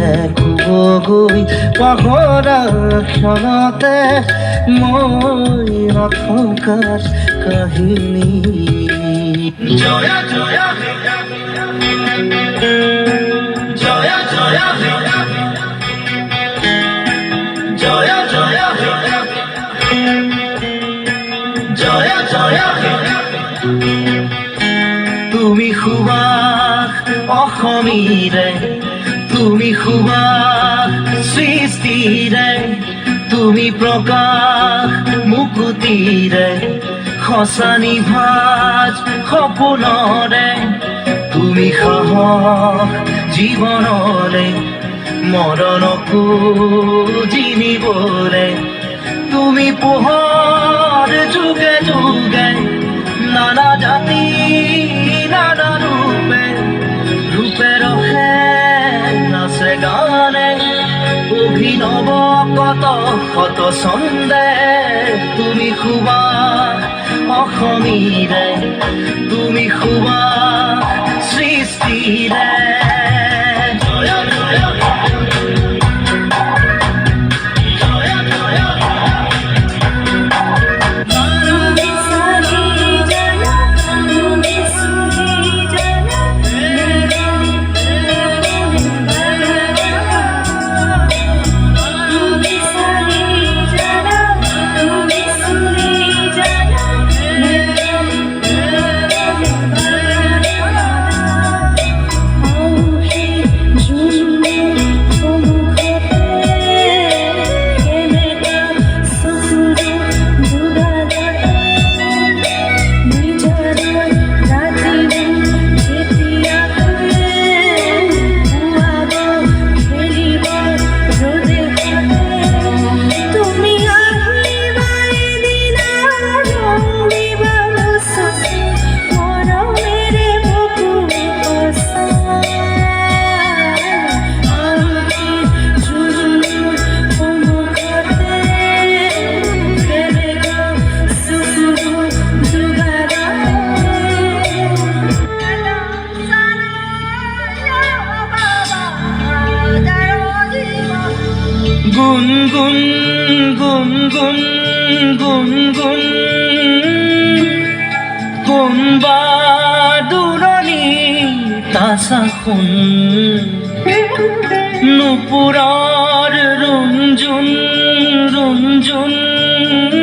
দেখোগৈ পাহৰা ক্ষণতে মই নথকাৰ কাহিনী। জয়া জয়া জয়া জয়া জয়া জয়া জয়া জয়া তুমি সুবাস অসমীৰে, তুমি সুবাস সৃষ্টিৰে, তুমি প্ৰকাশ মুকুতিৰে, সঁচা নিভাজ সপোনৰে, তুমি সাহস জীৱনৰে, মৰণকো জিনিবৰে, তুমি পোহৰ যুগে যুগে, নানা জাতি নানা ৰূপে, ৰূপে ৰসে নাচে গানে, অভিনৱ কত শত ছন্দে, তুমি সুবাস অসমীৰে, তুমি সুবাস সৃষ্টিৰে। জয়া জয়া গুনগুন গুনগুন গুনগুন কোনবা দূৰণি তাচা সোণ, নুপুৰৰ ৰুণজুন ৰুণজুন